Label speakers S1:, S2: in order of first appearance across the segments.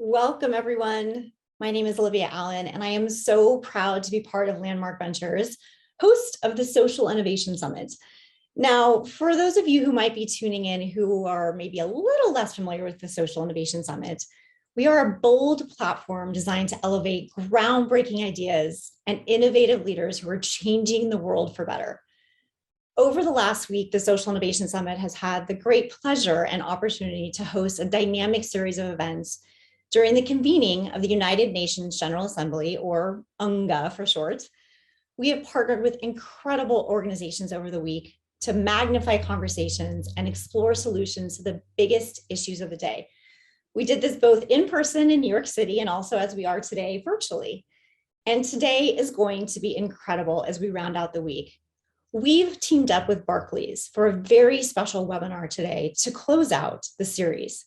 S1: Welcome, everyone. My name is Olivia Allen, and I am so proud to be part of Landmark Ventures, host of the Social Innovation Summit. Now, for those of you who might be tuning in who are maybe a little less familiar with the Social Innovation Summit, we are a bold platform designed to elevate groundbreaking ideas and innovative leaders who are changing the world for better. Over the last week, the Social Innovation Summit has had the great pleasure and opportunity to host a dynamic series of events during the convening of the United Nations General Assembly, or UNGA for short. We have partnered with incredible organizations over the week to magnify conversations and explore solutions to the biggest issues of the day. We did this both in person in New York City and also, as we are today, virtually. And today is going to be incredible as we round out the week. We've teamed up with Barclays for a very special webinar today to close out the series.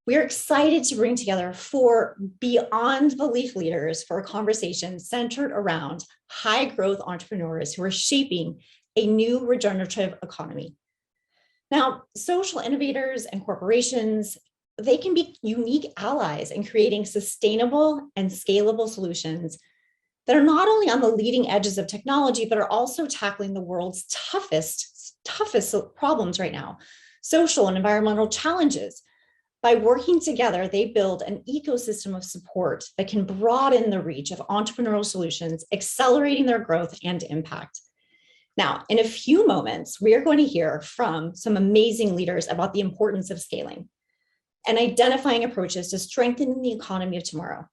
S1: We are excited to bring together 4 beyond belief leaders for a conversation centered around high growth entrepreneurs who are shaping a new regenerative economy. Now, social innovators and corporations, they can be unique allies in creating sustainable and scalable solutions that are not only on the leading edges of technology, but are also tackling the world's toughest problems right now, social and environmental challenges. By working together, they build an ecosystem of support that can broaden the reach of entrepreneurial solutions, accelerating their growth and impact. Now, in a few moments, we are going to hear from some amazing leaders about the importance of scaling and identifying approaches to strengthening the economy of tomorrow.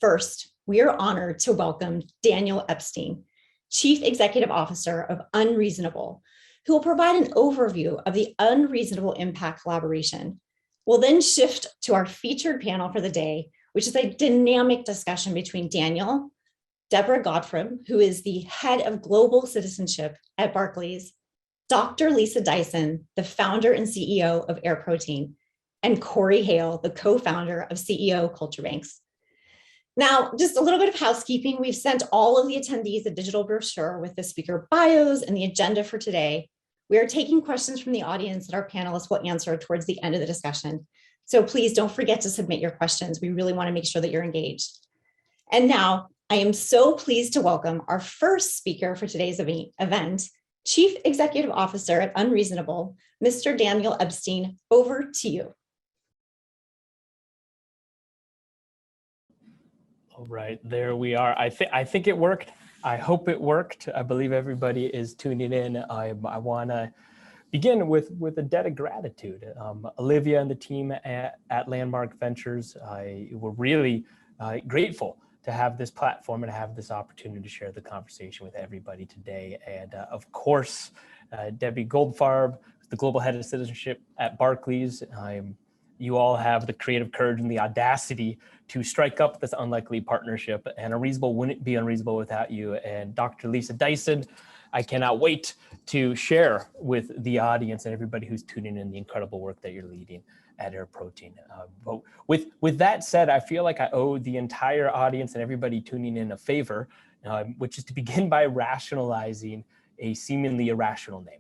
S1: First, we are honored to welcome Daniel Epstein, Chief Executive Officer of Unreasonable, who will provide an overview of the Unreasonable Impact collaboration. We'll then shift to our featured panel for the day, which is a dynamic discussion between Daniel, Deborah Goldfarb, who is the head of global citizenship at Barclays, Dr. Lisa Dyson, the founder and CEO of Aerofarms, and Corey Hale, the co-founder of CEO Culture Banks. Now, just a little bit of housekeeping. We've sent all of the attendees a digital brochure with the speaker bios and the agenda for today. We are taking questions from the audience that our panelists will answer towards the end of the discussion. So please don't forget to submit your questions. We really want to make sure that you're engaged. And now I am so pleased to welcome our first speaker for today's event, Chief Executive Officer at Unreasonable, Mr. Daniel Epstein. Over to you.
S2: All right, there we are. I think it worked. I hope it worked. I believe everybody is tuning in. I want to begin with a debt of gratitude. Olivia and the team at Landmark Ventures, we're really grateful to have this platform and have this opportunity to share the conversation with everybody today. And of course, Debbie Goldfarb, the Global Head of Citizenship at Barclays. You all have the creative courage and the audacity to strike up this unlikely partnership, and Unreasonable wouldn't be Unreasonable without you. And Dr. Lisa Dyson, I cannot wait to share with the audience and everybody who's tuning in the incredible work that you're leading at Aerofarms. But with that said, I feel like I owe the entire audience and everybody tuning in a favor, which is to begin by rationalizing a seemingly irrational name.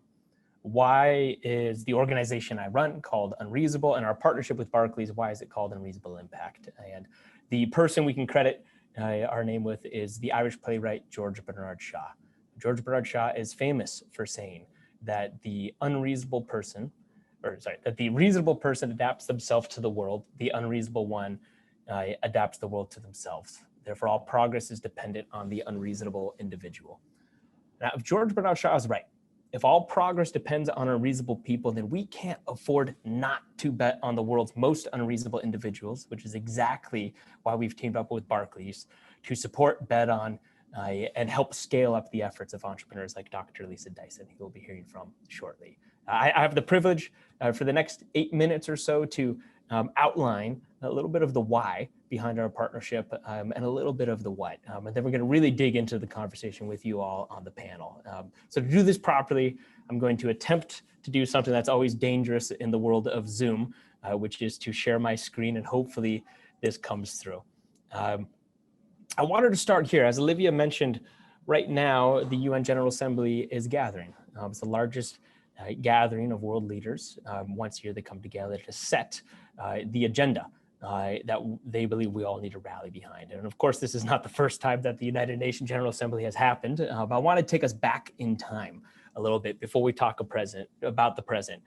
S2: Why is the organization I run called Unreasonable, and our partnership with Barclays, why is it called Unreasonable Impact? And the person we can credit our name with is the Irish playwright George Bernard Shaw. George Bernard Shaw is famous for saying that the reasonable person adapts themselves to the world, the unreasonable one adapts the world to themselves. Therefore, all progress is dependent on the unreasonable individual. Now, if George Bernard Shaw is right, if all progress depends on unreasonable people, then we can't afford not to bet on the world's most unreasonable individuals, which is exactly why we've teamed up with Barclays to support, bet on, and help scale up the efforts of entrepreneurs like Dr. Lisa Dyson, who we'll be hearing from shortly. I have the privilege for the next 8 minutes or so to outline a little bit of the why behind our partnership and a little bit of the what. And then we're going to really dig into the conversation with you all on the panel. So to do this properly, I'm going to attempt to do something that's always dangerous in the world of Zoom, which is to share my screen, and hopefully this comes through. I wanted to start here. As Olivia mentioned, right now, the UN General Assembly is gathering. It's the largest gathering of world leaders. Once a year, they come together to set the agenda that they believe we all need to rally behind. And of course, this is not the first time that the United Nations General Assembly has happened, but I want to take us back in time a little bit before we talk about the present.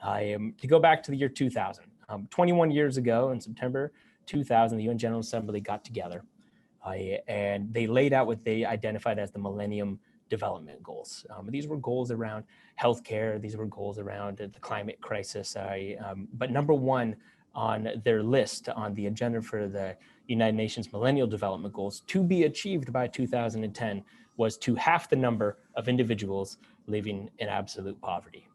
S2: To go back to the year 2000, 21 years ago in September 2000, the UN General Assembly got together and they laid out what they identified as the Millennium Development Goals. These were goals around healthcare. These were goals around the climate crisis. But number one on their list on the agenda for the United Nations Millennial Development Goals to be achieved by 2010 was to halve the number of individuals living in absolute poverty.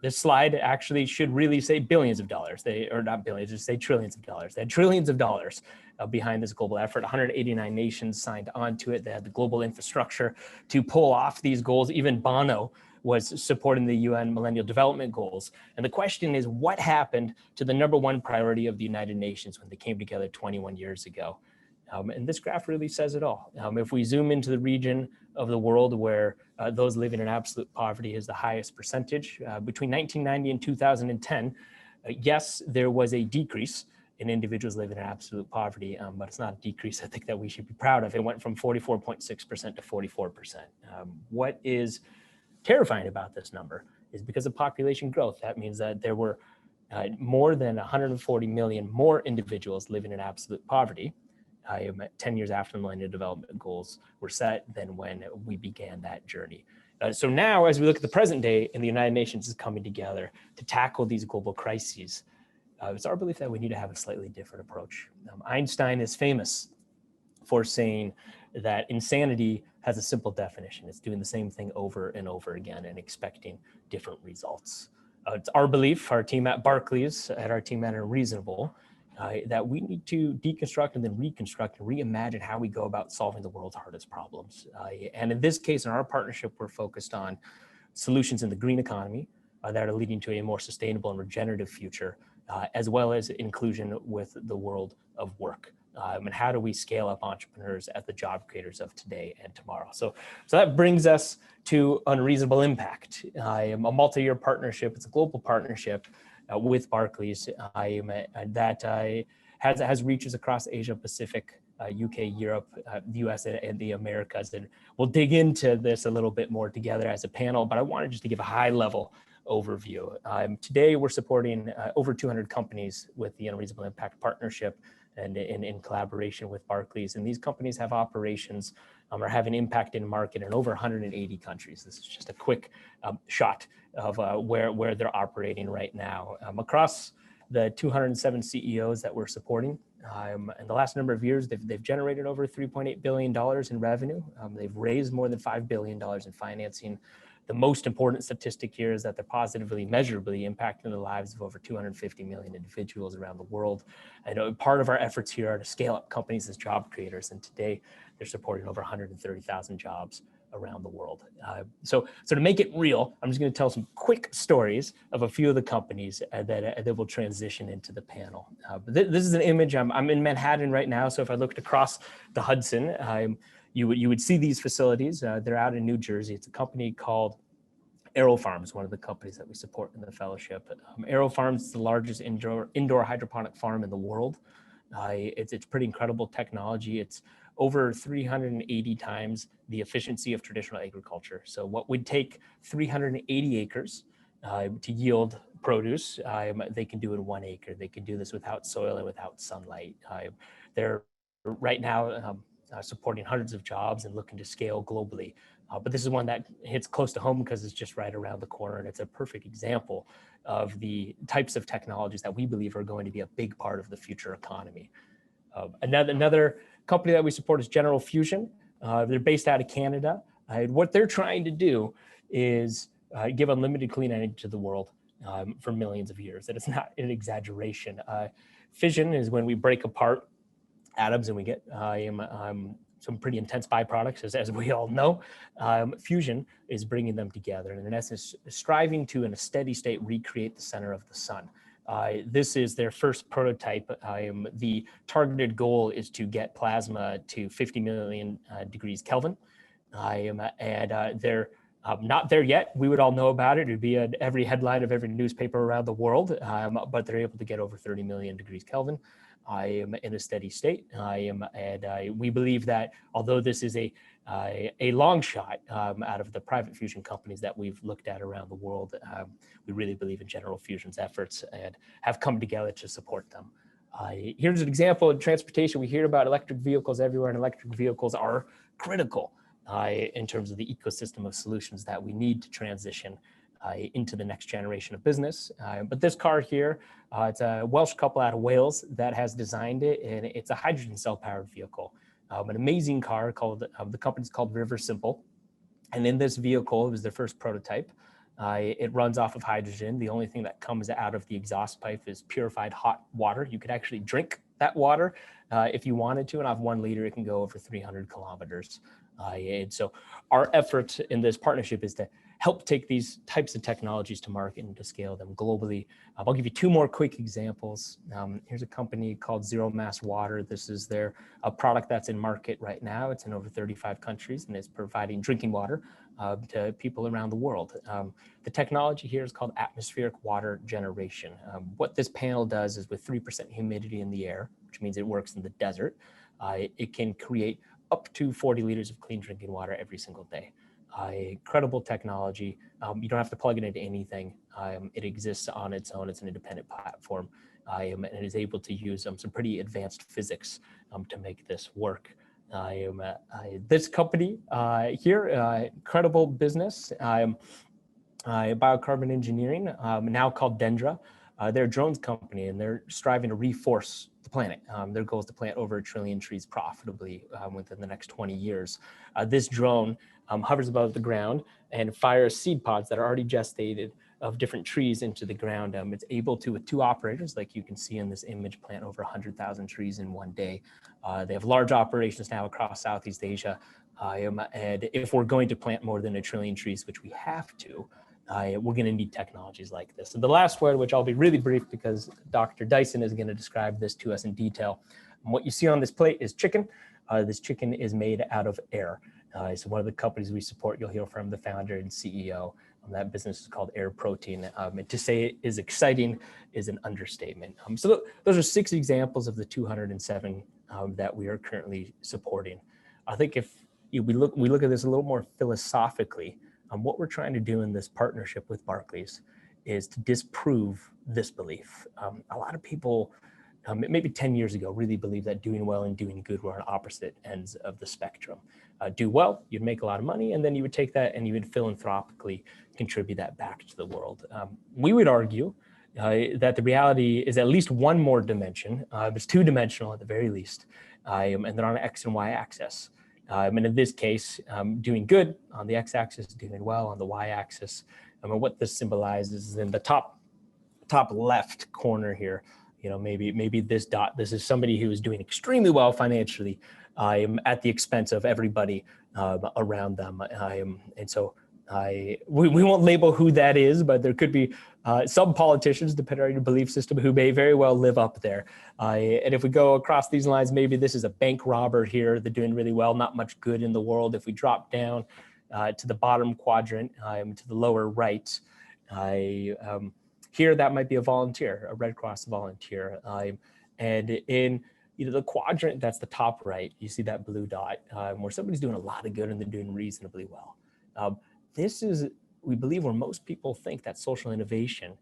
S2: This slide actually should really say billions of dollars. Or not billions, just say trillions of dollars. They had trillions of dollars behind this global effort. 189 nations signed on to it. They had the global infrastructure to pull off these goals. Even Bono was supporting the UN Millennial Development Goals. And the question is, what happened to the number one priority of the United Nations when they came together 21 years ago? And this graph really says it all. If we zoom into the region of the world where those living in absolute poverty is the highest percentage, between 1990 and 2010, yes, there was a decrease in individuals living in absolute poverty, but it's not a decrease I think that we should be proud of. It went from 44.6% to 44%. What is terrifying about this number is because of population growth. That means that there were more than 140 million more individuals living in absolute poverty 10 years after the Millennium Development Goals were set than when we began that journey. So now, as we look at the present day, and the United Nations is coming together to tackle these global crises, it's our belief that we need to have a slightly different approach. Einstein is famous for saying that insanity has a simple definition. It's doing the same thing over and over again and expecting different results. It's our belief, our team at Barclays, and our team at Unreasonable, that we need to deconstruct and then reconstruct and reimagine how we go about solving the world's hardest problems. And in this case, in our partnership, we're focused on solutions in the green economy that are leading to a more sustainable and regenerative future, as well as inclusion with the world of work. And how do we scale up entrepreneurs as the job creators of today and tomorrow? So that brings us to Unreasonable Impact, a multi-year partnership. It's a global partnership with Barclays that has reaches across Asia Pacific, UK, Europe, the US, and the Americas. And we'll dig into this a little bit more together as a panel, but I wanted just to give a high level overview. Today, we're supporting over 200 companies with the Unreasonable Impact Partnership and in collaboration with Barclays. And these companies have operations or have an impact in market in over 180 countries. This is just a quick shot of where they're operating right now. Across the 207 CEOs that we're supporting, in the last number of years, they've generated over $3.8 billion in revenue. They've raised more than $5 billion in financing. The most important statistic here is that they're positively, measurably impacting the lives of over 250 million individuals around the world. I know part of our efforts here are to scale up companies as job creators, and today they're supporting over 130,000 jobs around the world. So to make it real, I'm just going to tell some quick stories of a few of the companies that will transition into the panel. This is an image. I'm in Manhattan right now, so if I looked across the Hudson, you would see these facilities. They're out in New Jersey. It's a company called Aerofarms, one of the companies that we support in the fellowship. Aerofarms is the largest indoor hydroponic farm in the world. It's pretty incredible technology. It's over 380 times the efficiency of traditional agriculture. So what would take 380 acres to yield produce, they can do in 1 acre. They can do this without soil and without sunlight. They're right now supporting hundreds of jobs and looking to scale globally. But this is one that hits close to home because it's just right around the corner. And it's a perfect example of the types of technologies that we believe are going to be a big part of the future economy. Another company that we support is General Fusion. They're based out of Canada. What they're trying to do is give unlimited clean energy to the world for millions of years. And it's not an exaggeration. Fission is when we break apart atoms and we get some pretty intense byproducts, as we all know. Fusion is bringing them together and in essence striving to, in a steady state, recreate the center of the sun. This is their first prototype. The targeted goal is to get plasma to 50 million degrees Kelvin. And they're not there yet. We would all know about it. It'd be at every headline of every newspaper around the world, but they're able to get over 30 million degrees Kelvin. I am in a steady state. We believe that although this is a long shot out of the private fusion companies that we've looked at around the world, we really believe in General Fusion's efforts and have come together to support them. Here's an example of transportation. We hear about electric vehicles everywhere, and electric vehicles are critical in terms of the ecosystem of solutions that we need to transition into the next generation of business. But this car here, it's a Welsh couple out of Wales that has designed it, and it's a hydrogen cell powered vehicle. An amazing car called, the company's called Riversimple. And in this vehicle, it was their first prototype. It runs off of hydrogen. The only thing that comes out of the exhaust pipe is purified hot water. You could actually drink that water if you wanted to, and off 1 liter, it can go over 300 kilometers. And so our effort in this partnership is to help take these types of technologies to market and to scale them globally. I'll give you 2 more quick examples. Here's a company called Zero Mass Water. This is their product that's in market right now. It's in over 35 countries and is providing drinking water to people around the world. The technology here is called atmospheric water generation. What this panel does is with 3% humidity in the air, which means it works in the desert, it can create up to 40 liters of clean drinking water every single day. Incredible technology. You don't have to plug it into anything. It exists on its own. It's an independent platform, and it is able to use some pretty advanced physics to make this work. This company here, incredible business, biocarbon engineering, now called Dendra. They're a drones company, and they're striving to reforest the planet. Their goal is to plant over 1 trillion trees profitably within the next 20 years. This drone hovers above the ground and fires seed pods that are already gestated of different trees into the ground. It's able to, with 2 operators, like you can see in this image, plant over 100,000 trees in 1 day. They have large operations now across Southeast Asia. And if we're going to plant more than 1 trillion trees, which we have to, we're going to need technologies like this. And the last one, which I'll be really brief because Dr. Dyson is going to describe this to us in detail. And what you see on this plate is chicken. This chicken is made out of air. So one of the companies we support, you'll hear from the founder and CEO. That business is called Air Protein. And to say it is exciting is an understatement. So those are 6 examples of the 207 that we are currently supporting. I think if we look at this a little more philosophically, what we're trying to do in this partnership with Barclays is to disprove this belief. A lot of people, maybe 10 years ago, really believed that doing well and doing good were on opposite ends of the spectrum. Do well, you'd make a lot of money, and then you would take that and you would philanthropically contribute that back to the world. We would argue that the reality is at least one more dimension. It's 2-dimensional at the very least, and they're on an X and Y axis. And in this case, doing good on the X-axis, doing well on the Y-axis. What this symbolizes is in the top left corner here, maybe this dot. This is somebody who is doing extremely well financially at the expense of everybody around them. And so we won't label who that is, but there could be some politicians, depending on your belief system, who may very well live up there. And if we go across these lines, maybe this is a bank robber here. They're doing really well, not much good in the world. If we drop down to the bottom quadrant, to the lower right, here that might be a volunteer, a Red Cross volunteer. And in the quadrant that's the top right, you see that blue dot where somebody's doing a lot of good and they're doing reasonably well. This is, we believe, where most people think that social innovation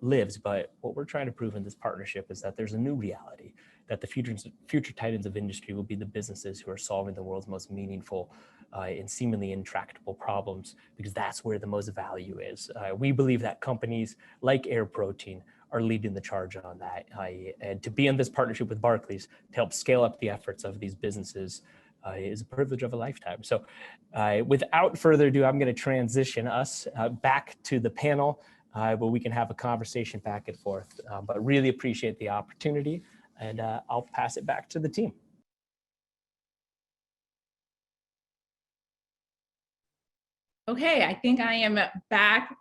S2: lives, but what we're trying to prove in this partnership is that there's a new reality, that the future titans of industry will be the businesses who are solving the world's most meaningful and seemingly intractable problems, because that's where the most value is. We believe that companies like Air Protein are leading the charge on that. And to be in this partnership with Barclays to help scale up the efforts of these businesses is a privilege of a lifetime. So without further ado, I'm going to transition us back to the panel where we can have a conversation back and forth. But really appreciate the opportunity, and I'll pass it back to the team.
S3: Okay, I think I am back.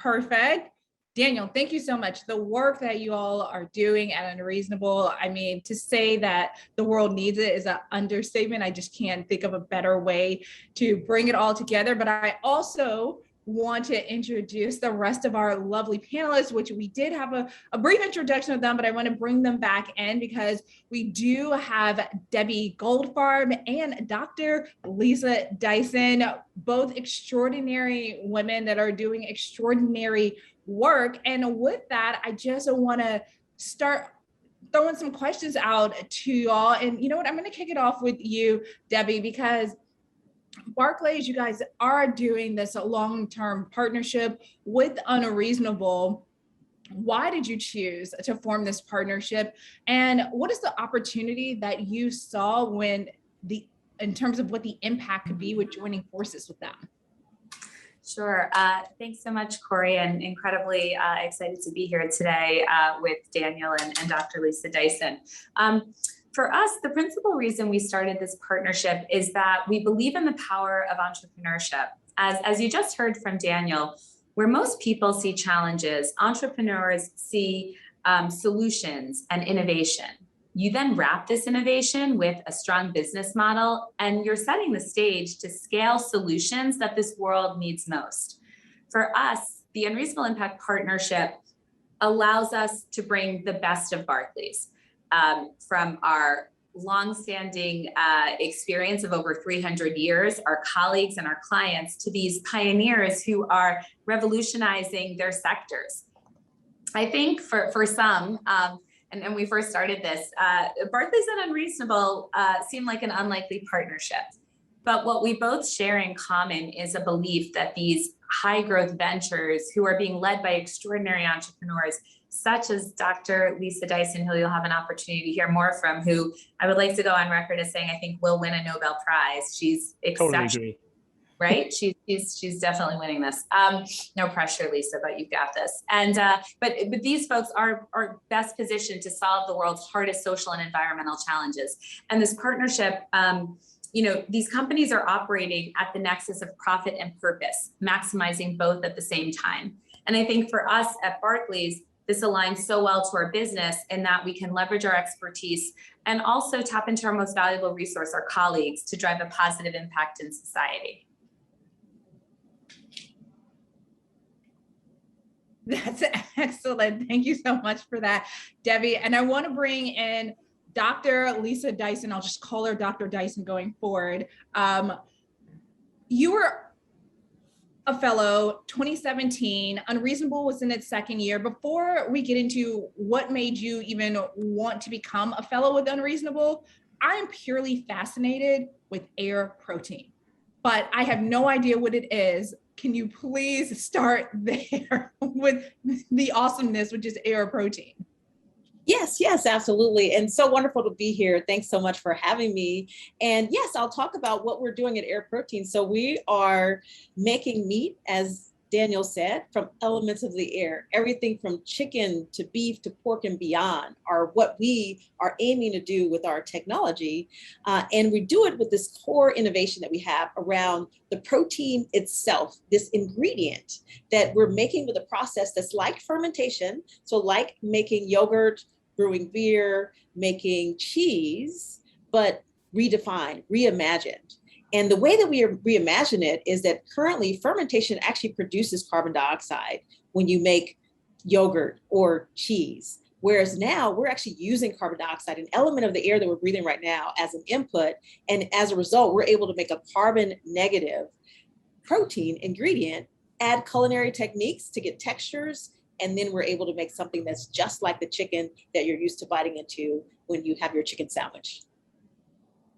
S3: Perfect. Daniel, thank you so much. The work that you all are doing at Unreasonable, I mean, to say that the world needs it is an understatement. I just can't think of a better way to bring it all together. But I also want to introduce the rest of our lovely panelists, which we did have a brief introduction of them, but I want to bring them back in because we do have Debbie Goldfarb and Dr. Lisa Dyson, both extraordinary women that are doing extraordinary work. And with that, I just want to start throwing some questions out to y'all. And you know what, I'm going to kick it off with you, Debbie, because Barclays, you guys are doing this long-term partnership with Unreasonable. Why did you choose to form this partnership? And what is the opportunity that you saw in terms of what the impact could be with joining forces with them?
S4: Sure. Thanks so much, Corey, and incredibly excited to be here today with Daniel and Dr. Lisa Dyson. For us, the principal reason we started this partnership is that we believe in the power of entrepreneurship. As you just heard from Daniel, where most people see challenges, entrepreneurs see solutions and innovation. You then wrap this innovation with a strong business model, and you're setting the stage to scale solutions that this world needs most. For us, the Unreasonable Impact Partnership allows us to bring the best of Barclays. From our longstanding experience of over 300 years, our colleagues and our clients, to these pioneers who are revolutionizing their sectors. I think for some, and when we first started this, Barclays and Unreasonable seemed like an unlikely partnership. But what we both share in common is a belief that these high growth ventures who are being led by extraordinary entrepreneurs, such as Dr. Lisa Dyson, who you'll have an opportunity to hear more from, who I would like to go on record as saying I think will win a Nobel Prize. She's exceptional,
S2: Totally agree.
S4: right? She's definitely winning this. No pressure, Lisa, but you've got this. And but these folks are best positioned to solve the world's hardest social and environmental challenges. And this partnership, these companies are operating at the nexus of profit and purpose, maximizing both at the same time. And I think for us at Barclays, this aligns so well to our business in that we can leverage our expertise and also tap into our most valuable resource, our colleagues, to drive a positive impact in society.
S3: That's excellent. Thank you so much for that, Debbie. And I want to bring in Dr. Lisa Dyson. I'll just call her Dr. Dyson going forward. You were a fellow 2017. Unreasonable was in its second year. Before we get into what made you even want to become a fellow with Unreasonable, I'm purely fascinated with air protein, but I have no idea what it is. Can you please start there with the awesomeness, which is air protein?
S5: Yes, absolutely. And so wonderful to be here. Thanks so much for having me. And yes, I'll talk about what we're doing at Air Protein. So we are making meat, as Daniel said, from elements of the air. Everything from chicken to beef to pork and beyond are what we are aiming to do with our technology. And we do it with this core innovation that we have around the protein itself, this ingredient that we're making with a process that's like fermentation. So like making yogurt, brewing beer, making cheese, but redefined, reimagined. And the way that we reimagine it is that currently fermentation actually produces carbon dioxide when you make yogurt or cheese. Whereas now we're actually using carbon dioxide, an element of the air that we're breathing right now, as an input. And as a result, we're able to make a carbon negative protein ingredient, add culinary techniques to get textures, and then we're able to make something that's just like the chicken that you're used to biting into when you have your chicken sandwich.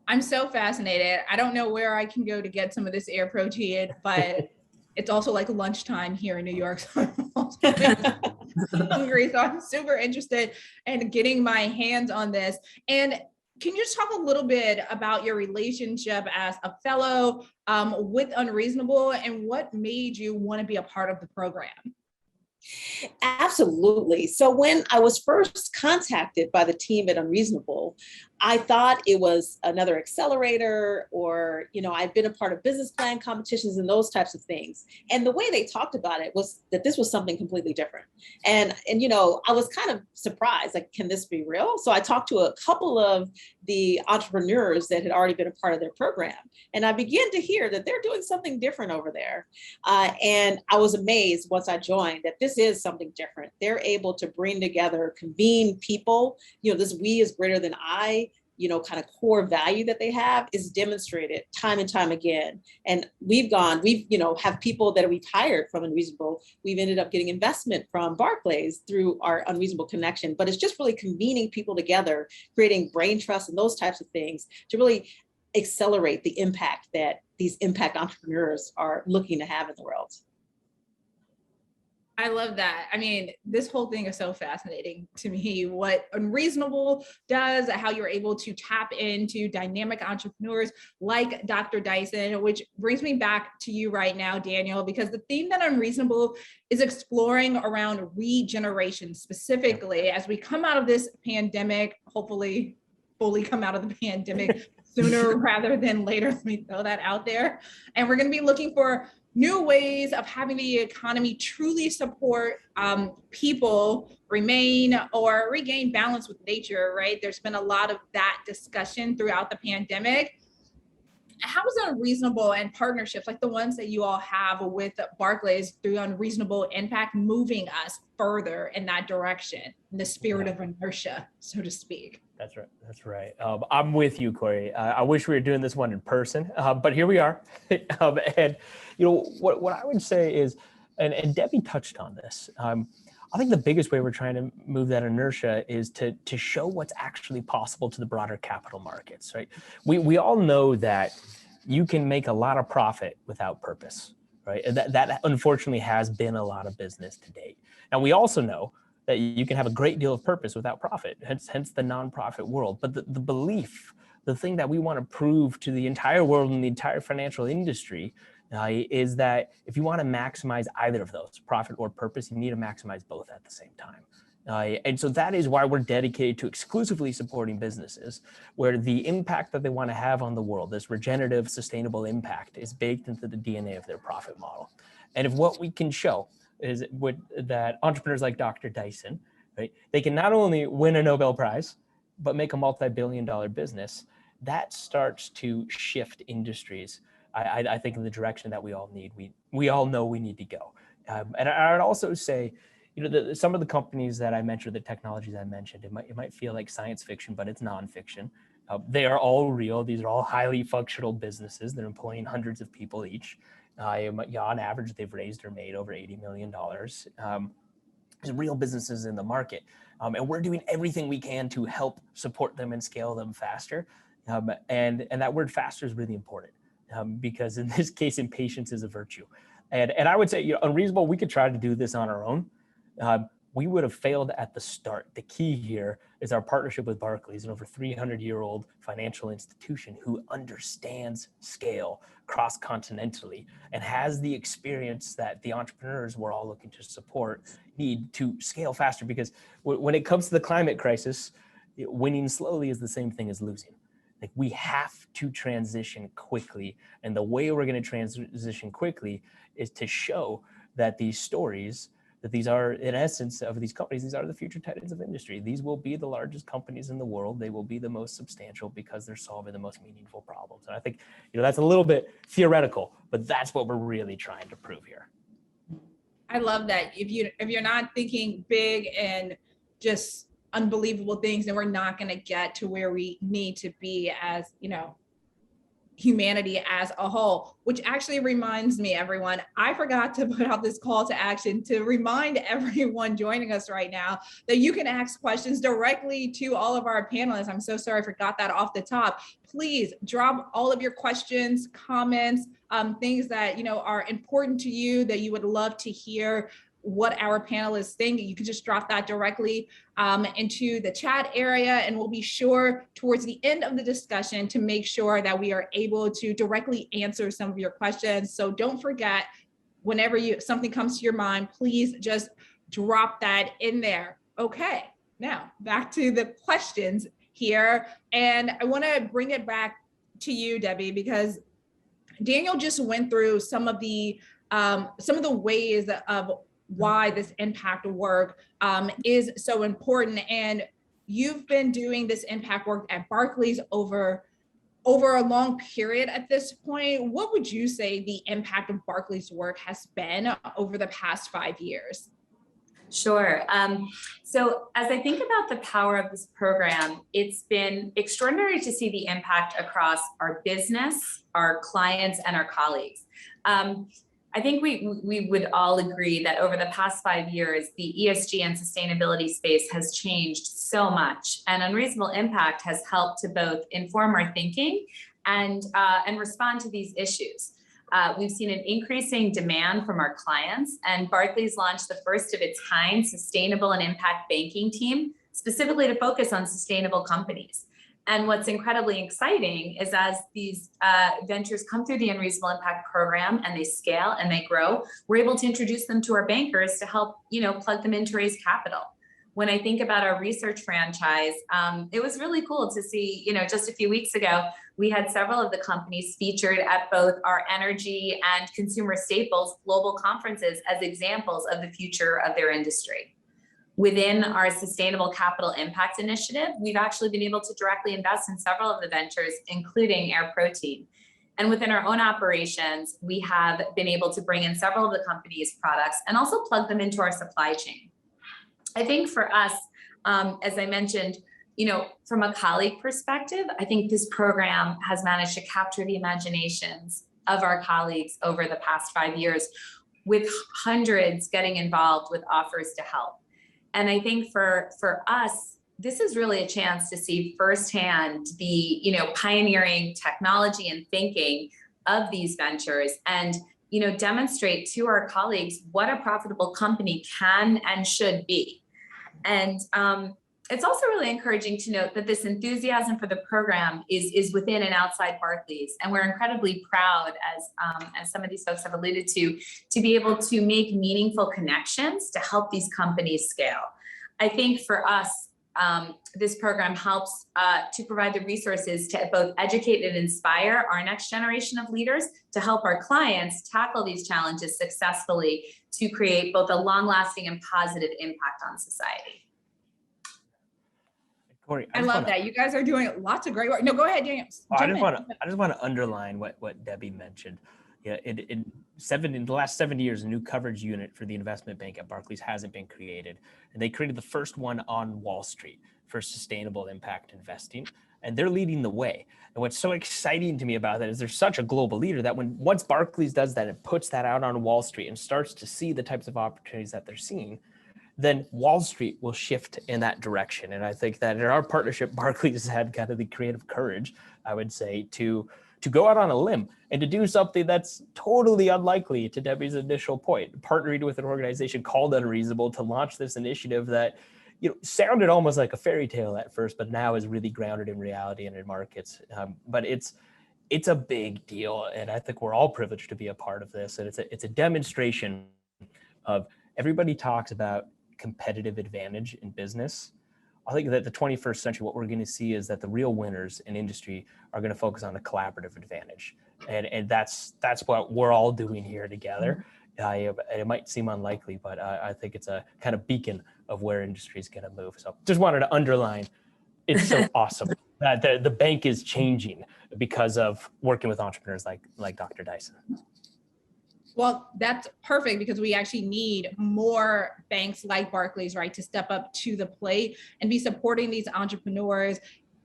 S3: I'm so fascinated. I don't know where I can go to get some of this air protein, but it's also like lunchtime here in New York. So I'm hungry. So I'm super interested in getting my hands on this. And can you just talk a little bit about your relationship as a fellow with Unreasonable and what made you want to be a part of the program?
S5: Absolutely. So when I was first contacted by the team at Unreasonable, I thought it was another accelerator, or, I'd been a part of business plan competitions and those types of things. And the way they talked about it was that this was something completely different. And I was kind of surprised, like, can this be real? So I talked to a couple of the entrepreneurs that had already been a part of their program. And I began to hear that they're doing something different over there. And I was amazed once I joined that this is something different. They're able to bring together, convene people, this we is greater than I, kind of core value that they have is demonstrated time and time again. And we've have people that we've hired from Unreasonable. We've ended up getting investment from Barclays through our Unreasonable connection, but it's just really convening people together, creating brain trust and those types of things to really accelerate the impact that these impact entrepreneurs are looking to have in the world.
S3: I love that. I mean, this whole thing is so fascinating to me, what Unreasonable does, how you're able to tap into dynamic entrepreneurs like Dr. Dyson, which brings me back to you right now, Daniel, because the theme that Unreasonable is exploring around regeneration, specifically as we come out of this pandemic, hopefully fully come out of the pandemic sooner rather than later. Let me throw that out there. And we're going to be looking for new ways of having the economy truly support people remain or regain balance with nature, right? There's been a lot of that discussion throughout the pandemic. How is Unreasonable and partnerships like the ones that you all have with Barclays through Unreasonable Impact moving us further in that direction, in the spirit of inertia, so to speak?
S2: That's right. That's right. I'm with you, Corey. I wish we were doing this one in person, but here we are. And what I would say is, and Debbie touched on this. I think the biggest way we're trying to move that inertia is to show what's actually possible to the broader capital markets, right? We all know that you can make a lot of profit without purpose, right? And that unfortunately has been a lot of business to date. Now, we also know that you can have a great deal of purpose without profit, hence the nonprofit world. But the belief, the thing that we want to prove to the entire world and the entire financial industry is that if you want to maximize either of those, profit or purpose, you need to maximize both at the same time. And so that is why we're dedicated to exclusively supporting businesses where the impact that they want to have on the world, this regenerative, sustainable impact, is baked into the DNA of their profit model. And if what we can show is that entrepreneurs like Dr. Dyson, right, they can not only win a Nobel Prize, but make a multi-billion-dollar business, that starts to shift industries, I think, in the direction that we all need. We all know we need to go. And I would also say, some of the companies that I mentioned, the technologies I mentioned, it might feel like science fiction, but it's nonfiction. They are all real. These are all highly functional businesses. They're employing hundreds of people each. On average, they've raised or made over $80 million. There's real businesses in the market. And we're doing everything we can to help support them and scale them faster. And that word faster is really important because in this case, impatience is a virtue. And I would say, Unreasonable, we could try to do this on our own. We would have failed at the start. The key here is our partnership with Barclays, an over 300-year-old financial institution who understands scale cross-continentally and has the experience that the entrepreneurs we're all looking to support need to scale faster. Because when it comes to the climate crisis, winning slowly is the same thing as losing. Like, we have to transition quickly. And the way we're going to transition quickly is to show that these stories, that these are, in essence, of these companies, these are the future titans of industry. These will be the largest companies in the world. They will be the most substantial because they're solving the most meaningful problems. And I think, that's a little bit theoretical, but that's what we're really trying to prove here.
S3: I love that. If you're not thinking big and just unbelievable things, then we're not going to get to where we need to be as, humanity as a whole. Which actually reminds me, everyone, I forgot to put out this call to action to remind everyone joining us right now that you can ask questions directly to all of our panelists. I'm so sorry I forgot that off the top. Please drop all of your questions, comments, things that are important to you that you would love to hear what our panelists think. You can just drop that directly into the chat area, and we'll be sure towards the end of the discussion to make sure that we are able to directly answer some of your questions. So don't forget, whenever something comes to your mind, please just drop that in there. Okay, now back to the questions. here. And I want to bring it back to you, Debbie, because Daniel just went through some of the ways of why this impact work is so important. And you've been doing this impact work at Barclays over a long period at this point. What would you say the impact of Barclays' work has been over the past 5 years?
S4: Sure. So as I think about the power of this program, it's been extraordinary to see the impact across our business, our clients, and our colleagues. I think we would all agree that over the past 5 years, the ESG and sustainability space has changed so much, and Unreasonable Impact has helped to both inform our thinking and respond to these issues. We've seen an increasing demand from our clients, and Barclays launched the first of its kind sustainable and impact banking team, specifically to focus on sustainable companies. And what's incredibly exciting is as these ventures come through the Unreasonable Impact program and they scale and they grow, we're able to introduce them to our bankers to help, plug them in to raise capital. When I think about our research franchise, it was really cool to see, just a few weeks ago, we had several of the companies featured at both our energy and consumer staples global conferences as examples of the future of their industry. Within our Sustainable Capital Impact Initiative, we've actually been able to directly invest in several of the ventures, including Aerofarms. And within our own operations, we have been able to bring in several of the company's products and also plug them into our supply chain. I think for us, as I mentioned, from a colleague perspective, I think this program has managed to capture the imaginations of our colleagues over the past 5 years, with hundreds getting involved with offers to help. And I think for us, this is really a chance to see firsthand the, pioneering technology and thinking of these ventures and, demonstrate to our colleagues what a profitable company can and should be. And it's also really encouraging to note that this enthusiasm for the program is within and outside Barclays. And we're incredibly proud, as some of these folks have alluded to be able to make meaningful connections to help these companies scale. I think for us, this program helps to provide the resources to both educate and inspire our next generation of leaders to help our clients tackle these challenges successfully to create both a long-lasting and positive impact on society.
S2: Corey,
S3: I love that. You guys are doing lots of great work. No, go ahead, Daniel.
S2: I just want to underline what Debbie mentioned. Yeah, in the last 70 years, a new coverage unit for the investment bank at Barclays hasn't been created. And they created the first one on Wall Street for sustainable impact investing. And they're leading the way. And what's so exciting to me about that is they're such a global leader that once Barclays does that and puts that out on Wall Street and starts to see the types of opportunities that they're seeing, then Wall Street will shift in that direction. And I think that in our partnership, Barclays had kind of the creative courage, I would say, to go out on a limb and to do something that's totally unlikely, to Debbie's initial point, partnering with an organization called Unreasonable to launch this initiative that sounded almost like a fairy tale at first, but now is really grounded in reality and in markets. But it's a big deal. And I think we're all privileged to be a part of this. And it's a demonstration of everybody talks about competitive advantage in business. I think that the 21st century, what we're going to see is that the real winners in industry are going to focus on a collaborative advantage. And that's what we're all doing here together. It might seem unlikely, but I think it's a kind of beacon of where industry is going to move. So just wanted to underline, it's so awesome that the bank is changing because of working with entrepreneurs like Dr. Dyson.
S3: Well, that's perfect because we actually need more banks like Barclays, right, to step up to the plate and be supporting these entrepreneurs,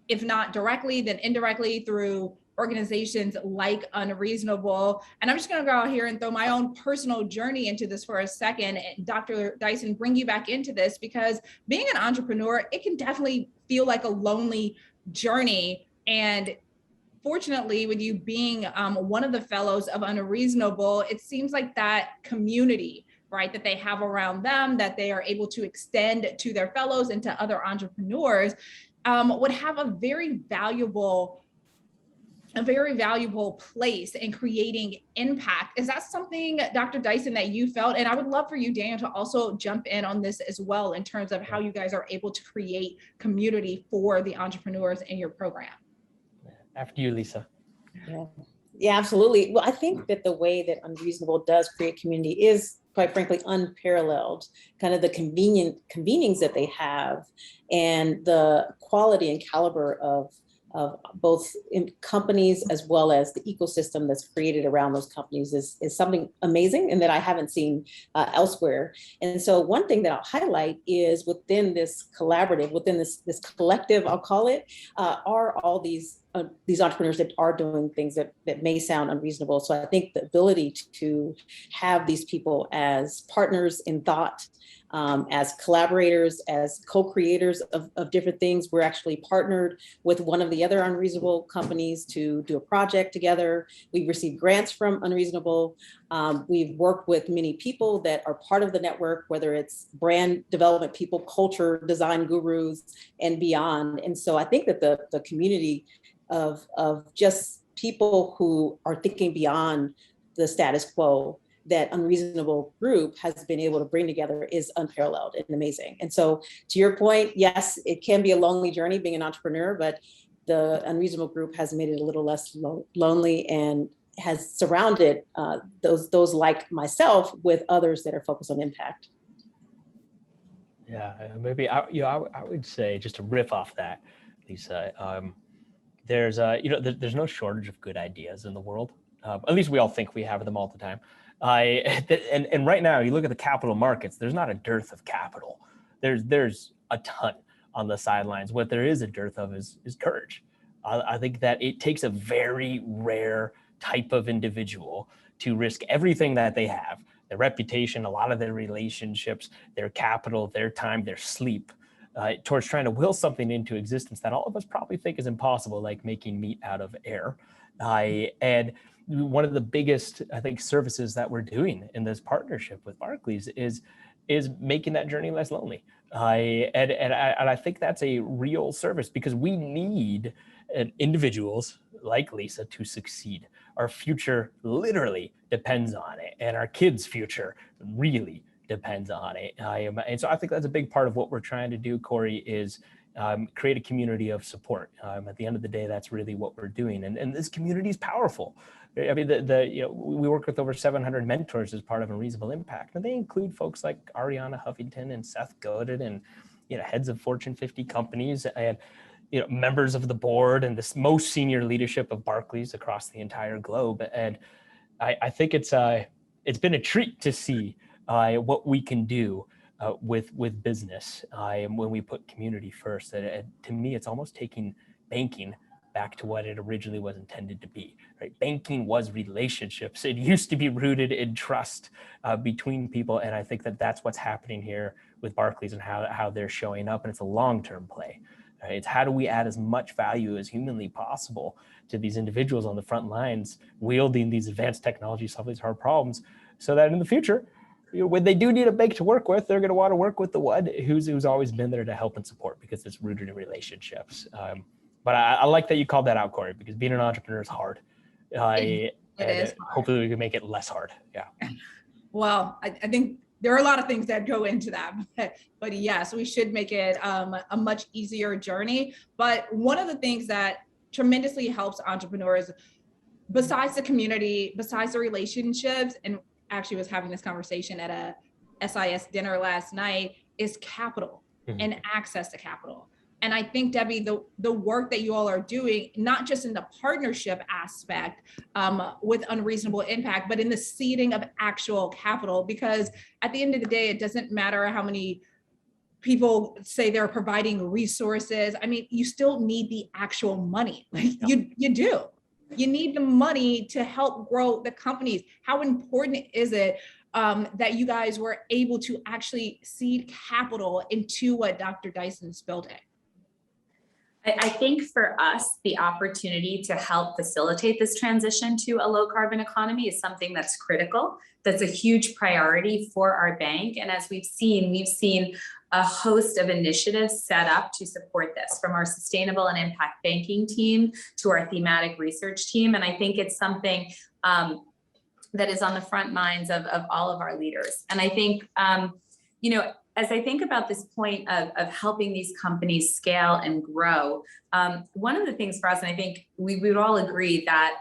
S3: if not directly, then indirectly through organizations like Unreasonable. And I'm just going to go out here and throw my own personal journey into this for a second. And Dr. Dyson, bring you back into this because being an entrepreneur, it can definitely feel like a lonely journey. And fortunately, with you being one of the fellows of Unreasonable, it seems like that community, right, that they have around them, that they are able to extend to their fellows and to other entrepreneurs, would have a very valuable a very valuable place in creating impact. Is that something, Dr. Dyson, that you felt? And I would love for you, Daniel, to also jump in on this as well in terms of how you guys are able to create community for the entrepreneurs in your program.
S2: After you, Lisa.
S5: Yeah, absolutely. Well, I think that the way that Unreasonable does create community is, quite frankly, unparalleled. Kind of the convenings that they have and the quality and caliber of both in companies as well as the ecosystem that's created around those companies is something amazing and that I haven't seen elsewhere. And so one thing that I'll highlight is within this collaborative, within this collective, I'll call it, are all these entrepreneurs that are doing things that may sound unreasonable. So I think the ability to have these people as partners in thought, as collaborators, as co-creators of different things. We're actually partnered with one of the other Unreasonable companies to do a project together. We've received grants from Unreasonable. We've worked with many people that are part of the network, whether it's brand development people, culture, design gurus, and beyond. And so I think that the community of just people who are thinking beyond the status quo that Unreasonable group has been able to bring together is unparalleled and amazing. And so to your point, yes, it can be a lonely journey being an entrepreneur, but the Unreasonable group has made it a little less lonely and has surrounded those like myself with others that are focused on impact.
S2: Yeah, maybe I would say, just to riff off that, Lisa, there's no shortage of good ideas in the world. At least we all think we have them all the time. And right now, you look at the capital markets, there's not a dearth of capital. There's a ton on the sidelines. What there is a dearth of is courage. I think that it takes a very rare type of individual to risk everything that they have, their reputation, a lot of their relationships, their capital, their time, their sleep, towards trying to will something into existence that all of us probably think is impossible, like making meat out of air. And one of the biggest, I think, services that we're doing in this partnership with Barclays is making that journey less lonely. And I think that's a real service, because we need individuals like Lisa to succeed. Our future literally depends on it, and our kids' future really depends on it. And so I think that's a big part of what we're trying to do, Corey, is create a community of support. At the end of the day, that's really what we're doing. And this community is powerful. I mean, we work with over 700 mentors as part of Unreasonable Impact, and they include folks like Ariana Huffington and Seth Godin and heads of Fortune 50 companies and members of the board and this most senior leadership of Barclays across the entire globe. And I think it's been a treat to see what we can do with business when we put community first. To me, it's almost taking banking back to what it originally was intended to be, right? Banking was relationships. It used to be rooted in trust between people. And I think that that's what's happening here with Barclays and how they're showing up. And it's a long-term play. Right? It's how do we add as much value as humanly possible to these individuals on the front lines, wielding these advanced technologies, solve these hard problems, so that in the future, when they do need a bank to work with, they're going to want to work with the one who's always been there to help and support, because it's rooted in relationships. But I like that you called that out, Corey, because being an entrepreneur is hard.
S3: It is hard.
S2: Hopefully we can make it less hard. Yeah.
S3: Well, I think there are a lot of things that go into that, but yes, we should make it a much easier journey. But one of the things that tremendously helps entrepreneurs, besides the community, besides the relationships, and actually was having this conversation at a SIS dinner last night, is capital and access to capital. And I think, Debbie, the work that you all are doing, not just in the partnership aspect with Unreasonable Impact, but in the seeding of actual capital, because at the end of the day, it doesn't matter how many people say they're providing resources. I mean, you still need the actual money. Like you do. You need the money to help grow the companies. How important is it that you guys were able to actually seed capital into what Dr. Dyson's building?
S4: I think for us, the opportunity to help facilitate this transition to a low carbon economy is something that's critical. That's a huge priority for our bank. And as we've seen a host of initiatives set up to support this, from our sustainable and impact banking team to our thematic research team. And I think it's something that is on the front minds of all of our leaders. And I think, you know, as I think about this point of helping these companies scale and grow, one of the things for us, and I think we would all agree that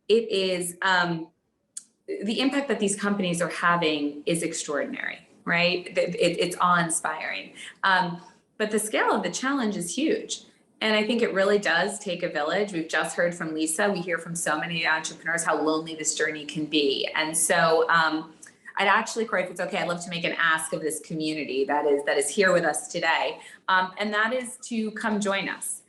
S4: it is, the impact that these companies are having is extraordinary, right? It's awe-inspiring. But the scale of the challenge is huge. And I think it really does take a village. We've just heard from Lisa. We hear from so many entrepreneurs how lonely this journey can be. And so I'd actually, Corey, if it's okay, I'd love to make an ask of this community that is here with us today. And that is to come join us.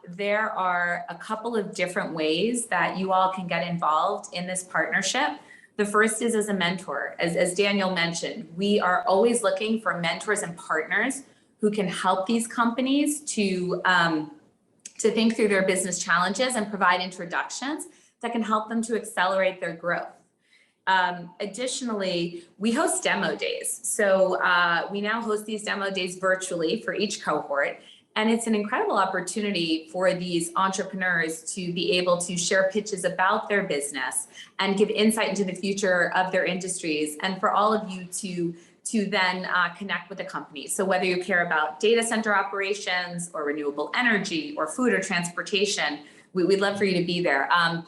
S4: There are a couple of different ways that you all can get involved in this partnership. The first is as a mentor. As Daniel mentioned, we are always looking for mentors and partners who can help these companies to think through their business challenges and provide introductions that can help them to accelerate their growth. Additionally, we host demo days. So we now host these demo days virtually for each cohort. And it's an incredible opportunity for these entrepreneurs to be able to share pitches about their business and give insight into the future of their industries, and for all of you to then connect with the company. So whether you care about data center operations or renewable energy or food or transportation, we'd love for you to be there. I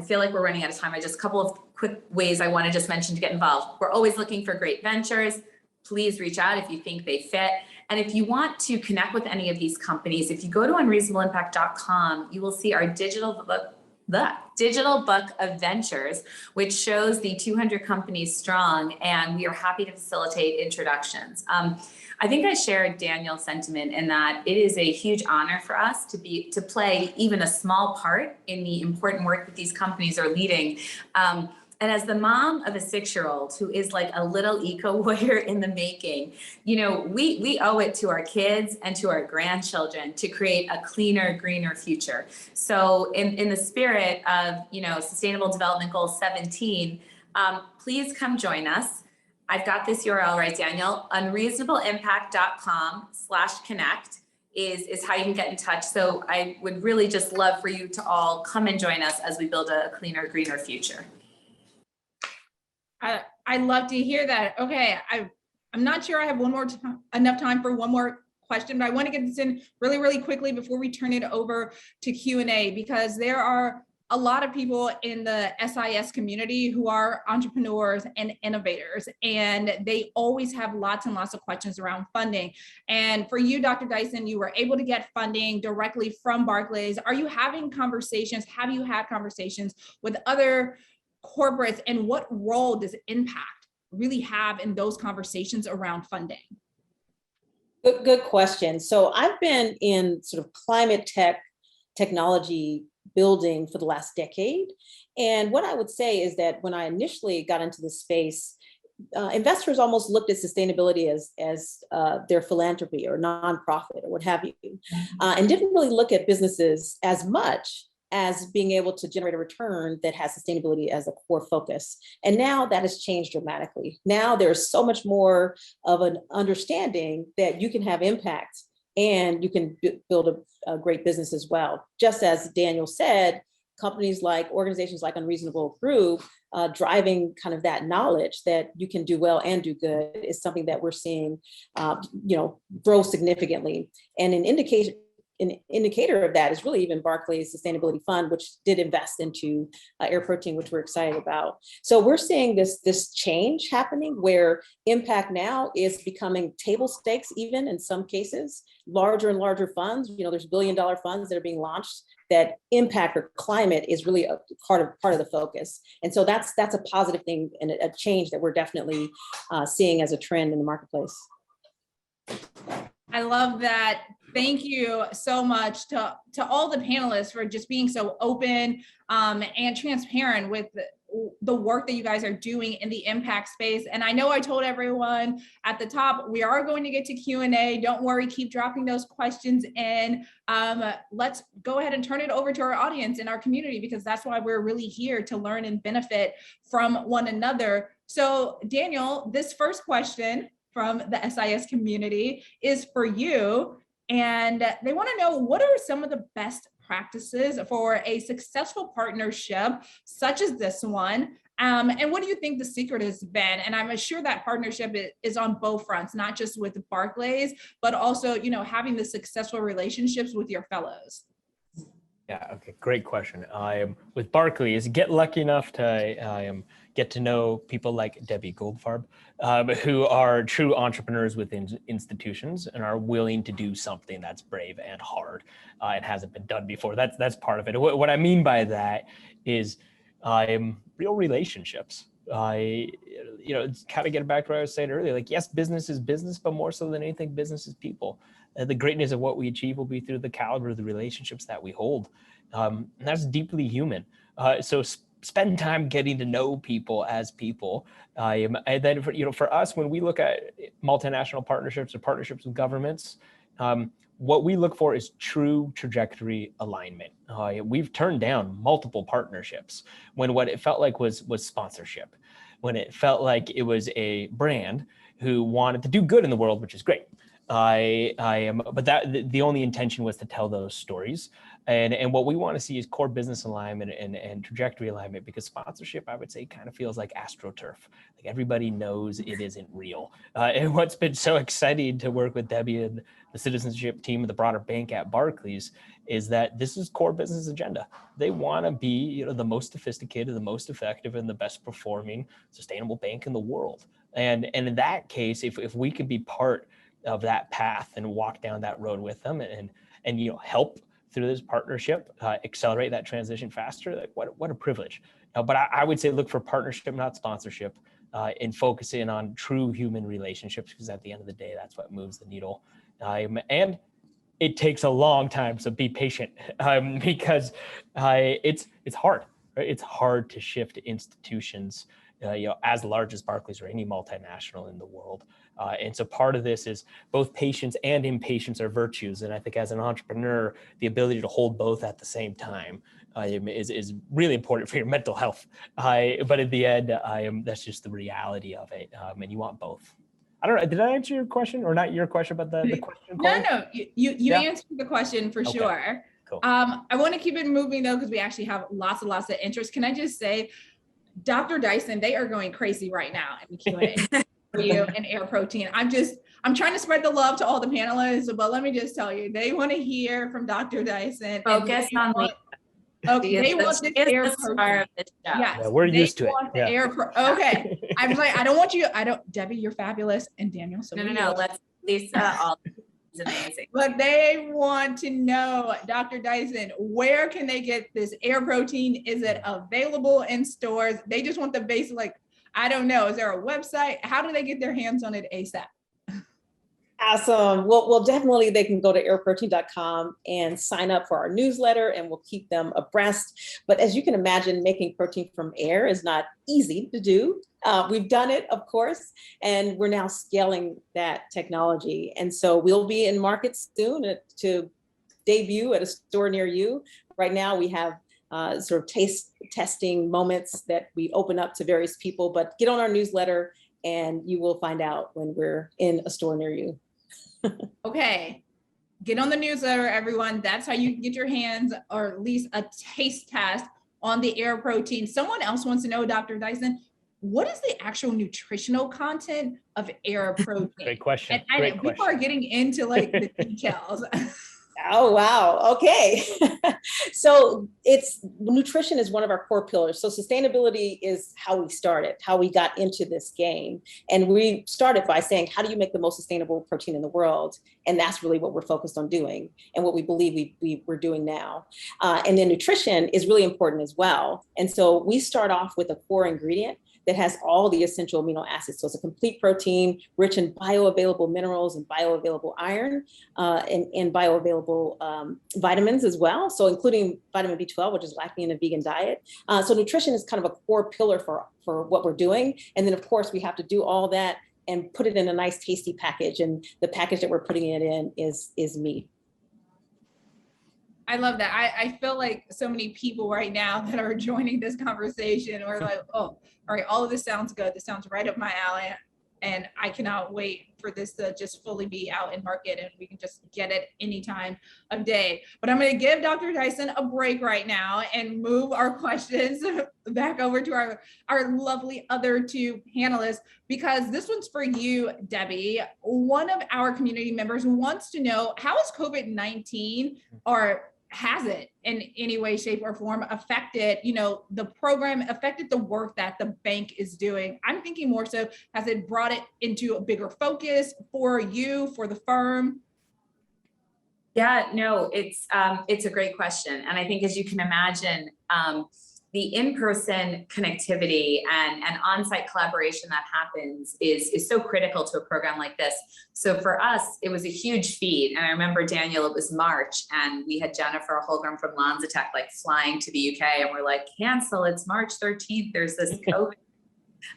S4: feel like we're running out of time. Just a couple of quick ways I want to just mention to get involved. We're always looking for great ventures. Please reach out if you think they fit. And if you want to connect with any of these companies, if you go to unreasonableimpact.com, you will see our digital book of ventures, which shows the 200 companies strong, and we are happy to facilitate introductions. I think I share Daniel's sentiment in that it is a huge honor for us to play even a small part in the important work that these companies are leading. And as the mom of a 6-year-old who is like a little eco-warrior in the making, you know, we owe it to our kids and to our grandchildren to create a cleaner, greener future. So in the spirit of, you know, Sustainable Development Goal 17, please come join us. I've got this URL right, Daniel, unreasonableimpact.com/connect is how you can get in touch. So I would really just love for you to all come and join us as we build a cleaner, greener future.
S3: I love to hear that. Okay, I'm not sure I have enough time for one more question, but I want to get this in really, really quickly before we turn it over to Q&A, because there are a lot of people in the SIS community who are entrepreneurs and innovators, and they always have lots and lots of questions around funding. And for you, Dr. Dyson, you were able to get funding directly from Barclays. Are you having conversations? Have you had conversations with other corporates, and what role does impact really have in those conversations around funding?
S5: Good question. So I've been in sort of climate technology building for the last decade. And what I would say is that when I initially got into this space, investors almost looked at sustainability as their philanthropy or nonprofit or what have you, and didn't really look at businesses as much as being able to generate a return that has sustainability as a core focus. And now that has changed dramatically. Now there's so much more of an understanding that you can have impact and you can build a great business as well. Just as Daniel said, companies like organizations like Unreasonable Group driving kind of that knowledge that you can do well and do good is something that we're seeing grow significantly. And an indicator of that is really even Barclays Sustainability Fund, which did invest into air protein, which we're excited about. So we're seeing this change happening where impact now is becoming table stakes, even in some cases, larger and larger funds. You know, there's billion-dollar funds that are being launched that impact or climate is really a part of the focus. And so that's a positive thing and a change that we're definitely seeing as a trend in the marketplace.
S3: I love that. Thank you so much to all the panelists for just being so open and transparent with the work that you guys are doing in the impact space. And I know I told everyone at the top, we are going to get to Q&A. Don't worry, keep dropping those questions in. Let's go ahead and turn it over to our audience and our community, because that's why we're really here, to learn and benefit from one another. So Daniel, this first question from the SIS community is for you. And they want to know, what are some of the best practices for a successful partnership such as this one? And what do you think the secret has been? And I'm sure that partnership is on both fronts, not just with Barclays, but also, you know, having the successful relationships with your fellows.
S2: Yeah, okay, great question. With Barclays, get lucky enough to get to know people like Debbie Goldfarb, who are true entrepreneurs within institutions and are willing to do something that's brave and hard and hasn't been done before. That's part of it. What I mean by that is real relationships. It's kind of getting back to what I was saying earlier. Like, yes, business is business, but more so than anything, business is people. The greatness of what we achieve will be through the caliber of the relationships that we hold. And that's deeply human. So spend time getting to know people as people. And then for us, when we look at multinational partnerships or partnerships with governments, what we look for is true trajectory alignment. We've turned down multiple partnerships when what it felt like was sponsorship, when it felt like it was a brand who wanted to do good in the world, which is great. But the only intention was to tell those stories. And what we want to see is core business alignment and trajectory alignment, because sponsorship, I would say, kind of feels like AstroTurf. Like, everybody knows it isn't real. And what's been so exciting to work with Debbie and the citizenship team of the broader bank at Barclays is that this is core business agenda. They want to be, the most sophisticated, the most effective, and the best performing sustainable bank in the world. And in that case, if we could be part of that path and walk down that road with them and help through this partnership, accelerate that transition faster, like what a privilege. But I would say look for partnership, not sponsorship, and focus in on true human relationships, because at the end of the day, that's what moves the needle. And it takes a long time, so be patient, because it's hard. Right? It's hard to shift institutions as large as Barclays or any multinational in the world. And so part of this is both patience and impatience are virtues. And I think as an entrepreneur, the ability to hold both at the same time is really important for your mental health. But at the end, that's just the reality of it. And you want both. I don't know, did I answer your question, or not your question, but the question?
S3: No, you answered the question for sure.
S2: Cool.
S3: I want to keep it moving though, because we actually have lots of interest. Can I just say, Dr. Dyson, they are going crazy right now in the Q&A for you and Air Protein. I'm trying to spread the love to all the panelists, but let me just tell you, they want to hear from Dr. Dyson.
S4: Focus on me.
S3: Okay, they want this Air Protein.
S2: Yes, yeah, we're used to it. Yeah.
S3: Okay, I'm like, Debbie, you're fabulous, and Daniel. So
S4: no, let's Lisa. All is amazing.
S3: But they want to know, Dr. Dyson, where can they get this Air Protein? Is it available in stores? They just want the basic, like, I don't know. Is there a website? How do they get their hands on it ASAP?
S5: Awesome. Well, definitely they can go to airprotein.com and sign up for our newsletter, and we'll keep them abreast. But as you can imagine, making protein from air is not easy to do. We've done it, of course, and we're now scaling that technology. And so we'll be in market soon to debut at a store near you. Right now we have sort of taste testing moments that we open up to various people, but get on our newsletter and you will find out when we're in a store near you.
S3: Okay, get on the newsletter, everyone. That's how you get your hands, or at least a taste test on the Air Protein. Someone else wants to know, Dr. Dyson, what is the actual nutritional content of Air Protein?
S2: Great question.
S3: And people are getting into like the details.
S5: Oh, wow. Okay. So nutrition is one of our core pillars. So sustainability is how we started, how we got into this game. And we started by saying, how do you make the most sustainable protein in the world? And that's really what we're focused on doing and what we believe we're doing now. And then nutrition is really important as well. And so we start off with a core ingredient that has all the essential amino acids. So it's a complete protein rich in bioavailable minerals and bioavailable iron and bioavailable vitamins as well. So including vitamin B12, which is lacking in a vegan diet. So nutrition is kind of a core pillar for what we're doing. And then of course we have to do all that and put it in a nice tasty package. And the package that we're putting it in is meat.
S3: I love that. I feel like so many people right now that are joining this conversation are like, oh, all right, all of this sounds good. This sounds right up my alley. And I cannot wait for this to just fully be out in market and we can just get it any time of day. But I'm going to give Dr. Dyson a break right now and move our questions back over to our lovely other two panelists, because this one's for you, Debbie. One of our community members wants to know, how is COVID-19, or has it in any way, shape, or form affected, the program, affected the work that the bank is doing? I'm thinking more so, has it brought it into a bigger focus for you, for the firm?
S4: Yeah, no, it's a great question. And I think, as you can imagine, the in-person connectivity and on-site collaboration that happens is so critical to a program like this. So for us, it was a huge feat. And I remember, Daniel, it was March and we had Jennifer Holgram from Lanzatech like flying to the UK, and we're like, cancel, it's March 13th, there's this COVID.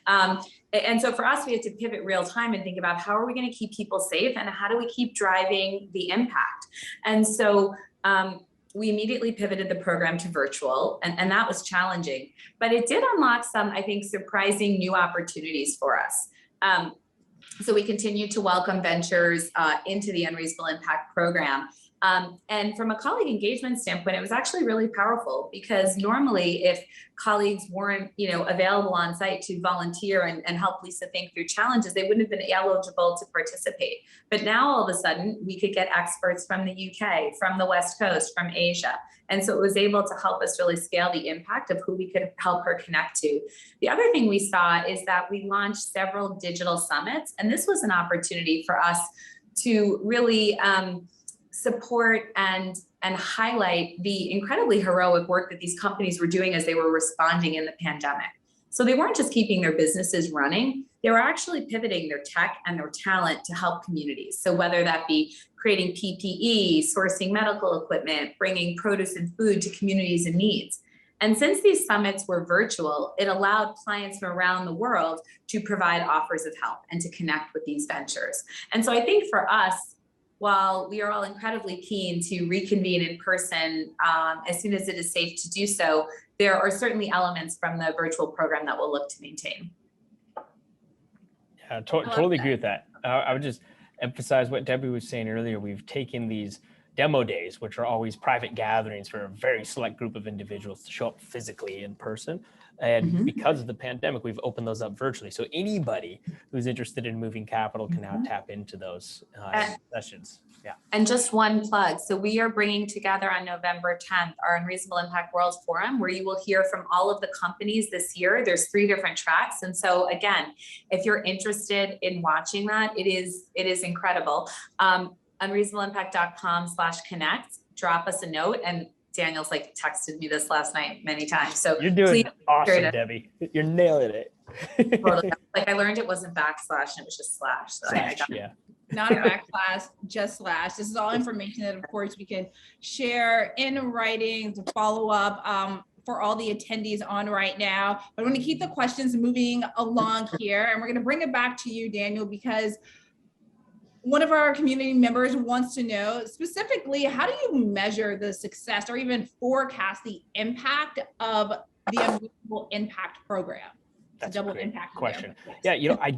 S4: And so for us, we had to pivot real time and think about, how are we going to keep people safe and how do we keep driving the impact? And so we immediately pivoted the program to virtual, and that was challenging, but it did unlock some, I think, surprising new opportunities for us. So we continued to welcome ventures into the Unreasonable Impact program. And from a colleague engagement standpoint, it was actually really powerful, because normally if colleagues weren't, available on site to volunteer and help Lisa think through challenges, they wouldn't have been eligible to participate. But now all of a sudden we could get experts from the UK, from the West Coast, from Asia. And so it was able to help us really scale the impact of who we could help her connect to. The other thing we saw is that we launched several digital summits, and this was an opportunity for us to really support and highlight the incredibly heroic work that these companies were doing as they were responding in the pandemic. So they weren't just keeping their businesses running, they were actually pivoting their tech and their talent to help communities. So whether that be creating PPE, sourcing medical equipment, bringing produce and food to communities in needs. And since these summits were virtual, it allowed clients from around the world to provide offers of help and to connect with these ventures. And so I think for us, while we are all incredibly keen to reconvene in person as soon as it is safe to do so, there are certainly elements from the virtual program that we'll look to maintain.
S2: Yeah, totally agree with that. I would just emphasize what Debbie was saying earlier. We've taken these demo days, which are always private gatherings for a very select group of individuals, to show up physically in person. And because of the pandemic, we've opened those up virtually. So anybody who's interested in moving capital can now tap into those sessions. Yeah.
S4: And just one plug. So we are bringing together on November 10th our Unreasonable Impact World Forum, where you will hear from all of the companies this year. There's 3 different tracks. And so again, if you're interested in watching that, it is incredible. Unreasonableimpact.com/connect. Drop us a note. And Daniel's like texted me this last night many times. So
S2: you're doing awesome, Debbie. You're nailing it.
S4: Totally. Like, I learned it wasn't backslash, and it was just slash. So I got
S2: yeah.
S3: Not a backslash, just slash. This is all information that, of course, we can share in writing to follow up for all the attendees on right now. But I'm going to keep the questions moving along here, and we're going to bring it back to you, Daniel, because one of our community members wants to know specifically, how do you measure the success or even forecast the impact of the Unreasonable Impact program?
S2: That's
S3: double
S2: a great
S3: impact
S2: question.
S3: There.
S2: Yeah, I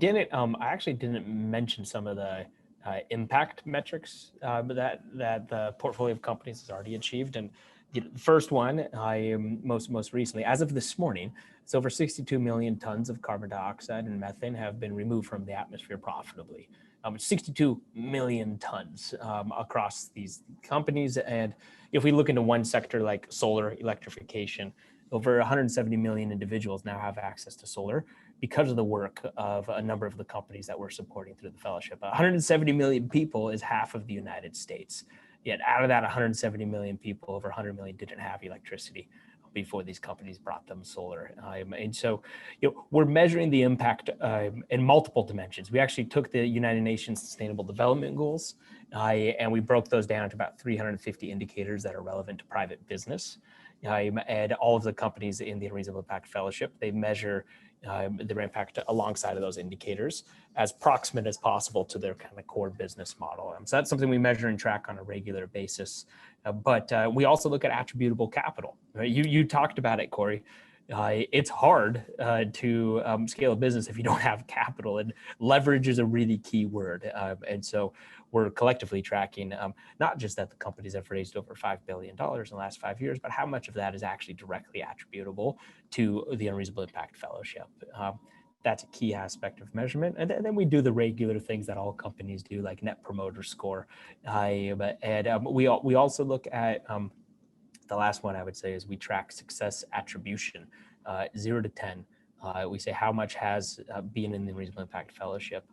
S2: actually didn't mention some of the impact metrics that the portfolio of companies has already achieved. And the first one, most recently, as of this morning, it's over 62 million tons of carbon dioxide and methane have been removed from the atmosphere profitably. 62 million tons across these companies. And if we look into one sector like solar electrification, over 170 million individuals now have access to solar because of the work of a number of the companies that we're supporting through the fellowship. 170 million people is half of the United States. Yet out of that 170 million people, over 100 million didn't have electricity before these companies brought them solar. And so, we're measuring the impact in multiple dimensions. We actually took the United Nations Sustainable Development Goals and we broke those down to about 350 indicators that are relevant to private business. And all of the companies in the Unreasonable Impact Fellowship, they measure their impact alongside of those indicators as proximate as possible to their kind of core business model. So that's something we measure and track on a regular basis. But we also look at attributable capital. Right? You talked about it, Corey. it's hard to scale a business if you don't have capital, and leverage is a really key word. And so we're collectively tracking not just that the companies have raised over $5 billion in the last 5 years, but how much of that is actually directly attributable to the Unreasonable Impact Fellowship. That's a key aspect of measurement. And then we do the regular things that all companies do, like Net Promoter Score. We also look at, the last one I would say is we track success attribution, 0 to 10. We say how much has being in the Reasonable Impact Fellowship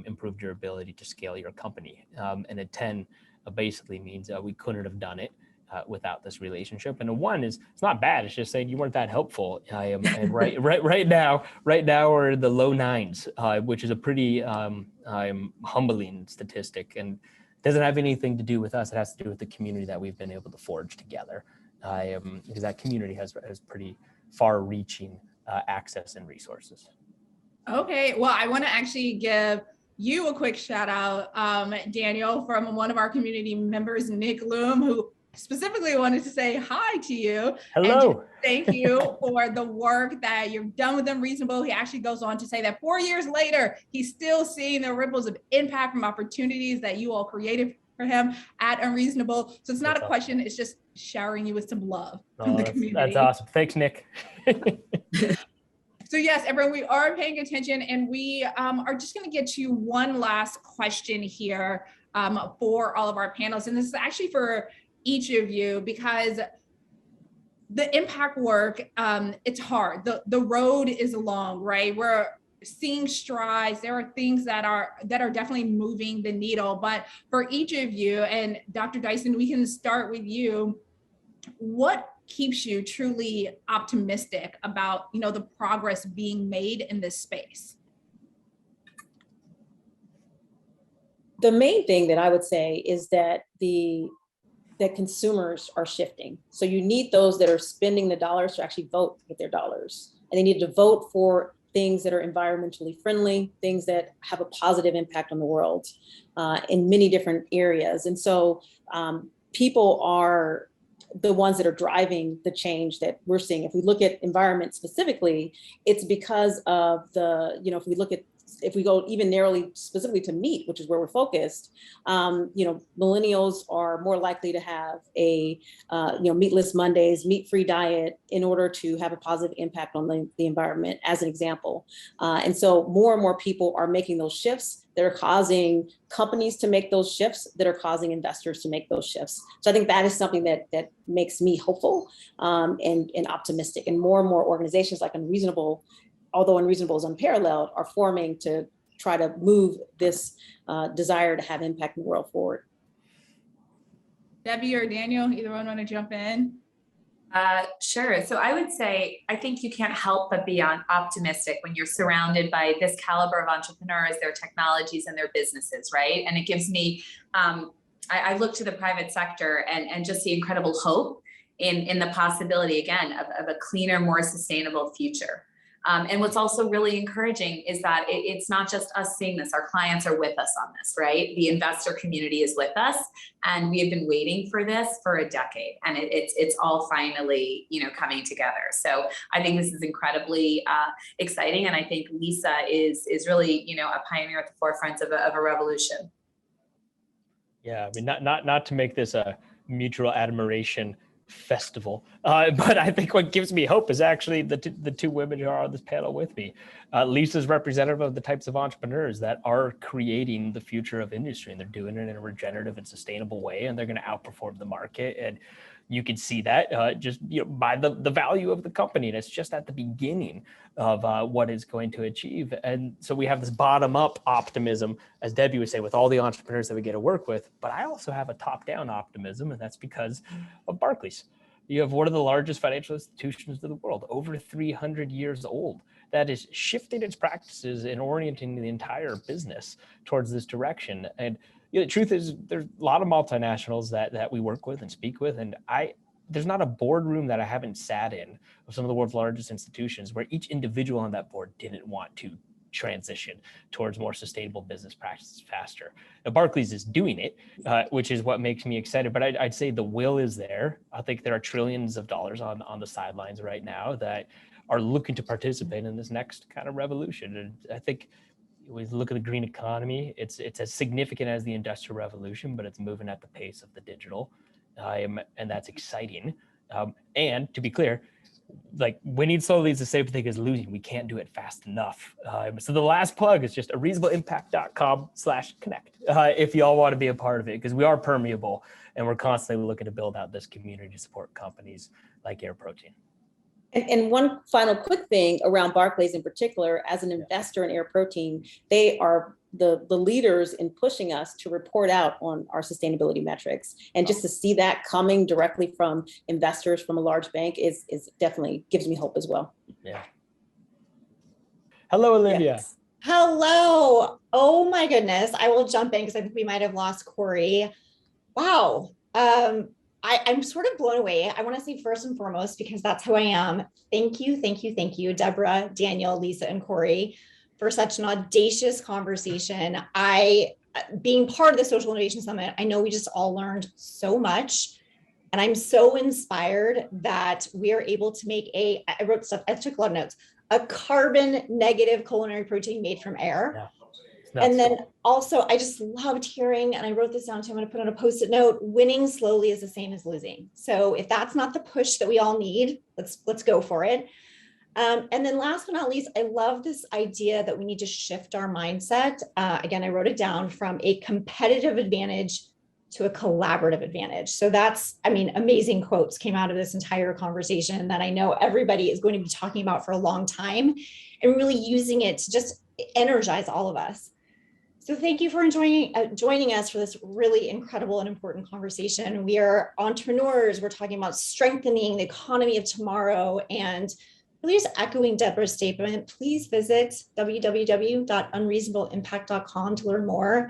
S2: improved your ability to scale your company. And a 10 basically means we couldn't have done it without this relationship. And a 1 is, it's not bad. It's just saying you weren't that helpful. And right now we're in the low 9s, which is a pretty humbling statistic, and doesn't have anything to do with us. It has to do with the community that we've been able to forge together, because that community has pretty far-reaching access and resources.
S3: Okay, well, I want to actually give you a quick shout out, Daniel, from one of our community members, Nick Loom, who specifically wanted to say hi to you.
S2: Hello.
S3: And thank you for the work that you've done with Unreasonable. He actually goes on to say that 4 years later, he's still seeing the ripples of impact from opportunities that you all created for him at Unreasonable. So it's not a question, it's just showering you with some love from the community.
S2: That's awesome. Thanks, Nick.
S3: So yes, everyone, we are paying attention, and we are just going to get to one last question here for all of our panelists. And this is actually for each of you, because the impact work, it's hard. The road is long, right? We're seeing strides. There are things that are definitely moving the needle. But for each of you, and Dr. Dyson, we can start with you. What keeps you truly optimistic about, the progress being made in this space?
S5: The main thing that I would say is that that consumers are shifting. So you need those that are spending the dollars to actually vote with their dollars. And they need to vote for things that are environmentally friendly, things that have a positive impact on the world in many different areas. And so people are the ones that are driving the change that we're seeing. If we look at environment specifically, it's because of if we go even narrowly specifically to meat, which is where we're focused, millennials are more likely to have a, meatless Mondays, meat-free diet in order to have a positive impact on the environment, as an example. And so more and more people are making those shifts that are causing companies to make those shifts, that are causing investors to make those shifts. So I think that is something that makes me hopeful and optimistic. And more organizations like Unreasonable, although Unreasonable is unparalleled, are forming to try to move this desire to have impact in the world forward.
S3: Debbie or Daniel, either one want to jump in?
S4: Sure. So I would say, I think you can't help but be optimistic when you're surrounded by this caliber of entrepreneurs, their technologies, and their businesses, right? And it gives me, I look to the private sector and just see incredible hope in the possibility, again, of a cleaner, more sustainable future. And what's also really encouraging is that it's not just us seeing this, our clients are with us on this, right? The investor community is with us, and we have been waiting for this for a decade, and it's all finally, coming together. So I think this is incredibly exciting. And I think Lisa is really, a pioneer at the forefront of a revolution.
S2: Yeah, I mean, not to make this a mutual admiration festival, but I think what gives me hope is actually the two women who are on this panel with me. Lisa's representative of the types of entrepreneurs that are creating the future of industry, and they're doing it in a regenerative and sustainable way, and they're going to outperform the market. And you can see that just by the value of the company, and it's just at the beginning of what it's going to achieve. And so we have this bottom-up optimism, as Debbie would say, with all the entrepreneurs that we get to work with. But I also have a top-down optimism, and that's because of Barclays. You have one of the largest financial institutions in the world, over 300 years old, that is shifting its practices and orienting the entire business towards this direction. And the truth is, there's a lot of multinationals that we work with and speak with, and there's not a boardroom that I haven't sat in of some of the world's largest institutions where each individual on that board didn't want to transition towards more sustainable business practices faster. Now, Barclays is doing it, which is what makes me excited. But I'd say the will is there. I think there are trillions of dollars on the sidelines right now that are looking to participate in this next kind of revolution. And I think we look at the green economy, it's as significant as the Industrial Revolution, but it's moving at the pace of the digital. And that's exciting. And to be clear, like winning slowly is the same thing as losing. We can't do it fast enough. So the last plug is just unreasonableimpact.com/connect if y'all want to be a part of it, because we are permeable and we're constantly looking to build out this community to support companies like Aeroprotein.
S5: And one final quick thing around Barclays in particular, as an investor in Aeroprotein, they are the leaders in pushing us to report out on our sustainability metrics. And just to see that coming directly from investors from a large bank is definitely gives me hope as well.
S2: Yeah. Hello, Olivia.
S5: Yes.
S1: Hello. Oh my goodness. I will jump in because I think we might have lost Corey. Wow. I'm sort of blown away. I want to say first and foremost, because that's who I am. Thank you, Deborah, Daniel, Lisa, and Corey for such an audacious conversation. Being part of the Social Innovation Summit, I know we just all learned so much. And I'm so inspired that we are able to make I wrote stuff, I took a lot of notes, a carbon negative culinary protein made from air.
S2: Yeah.
S1: And then also, I just loved hearing, and I wrote this down too, I'm going to put on a Post-it note, winning slowly is the same as losing. So if that's not the push that we all need, let's go for it. And then last but not least, I love this idea that we need to shift our mindset. Again, I wrote it down, from a competitive advantage to a collaborative advantage. So that's, amazing quotes came out of this entire conversation that I know everybody is going to be talking about for a long time, and really using it to just energize all of us. So thank you for joining us for this really incredible and important conversation. We are entrepreneurs. We're talking about strengthening the economy of tomorrow, and really just echoing Deborah's statement. Please visit www.unreasonableimpact.com to learn more.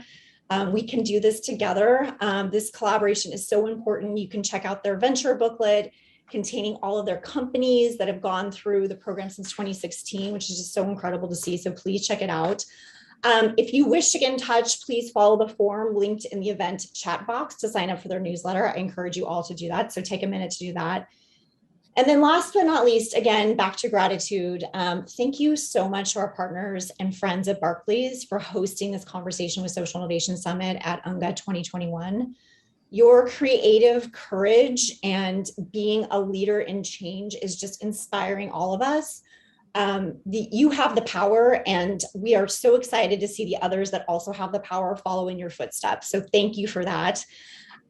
S1: We can do this together. This collaboration is so important. You can check out their venture booklet containing all of their companies that have gone through the program since 2016, which is just so incredible to see. So please check it out. If you wish to get in touch, please follow the form linked in the event chat box to sign up for their newsletter. I encourage you all to do that. So take a minute to do that. And then last but not least, again, back to gratitude. Thank you so much to our partners and friends at Barclays for hosting this conversation with Social Innovation Summit at UNGA 2021. Your creative courage and being a leader in change is just inspiring all of us. You have the power, and we are so excited to see the others that also have the power follow in your footsteps. So thank you for that.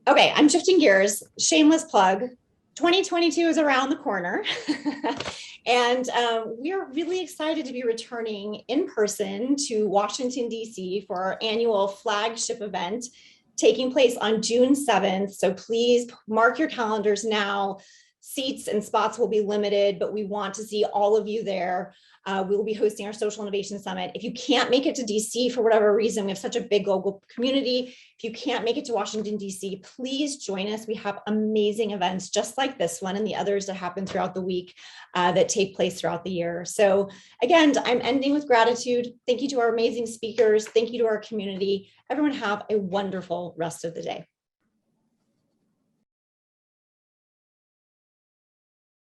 S1: Okay, I'm shifting gears. Shameless plug. 2022 is around the corner. And we are really excited to be returning in person to Washington, D.C. for our annual flagship event taking place on June 7th. So please mark your calendars now. Seats and spots will be limited, but we want to see all of you there. We will be hosting our Social Innovation Summit. If you can't make it to DC for whatever reason, we have such a big global community. If you can't make it to Washington, DC, please join us. We have amazing events just like this one and the others that happen throughout the week that take place throughout the year. So again, I'm ending with gratitude. Thank you to our amazing speakers. Thank you to our community. Everyone have a wonderful rest of the day.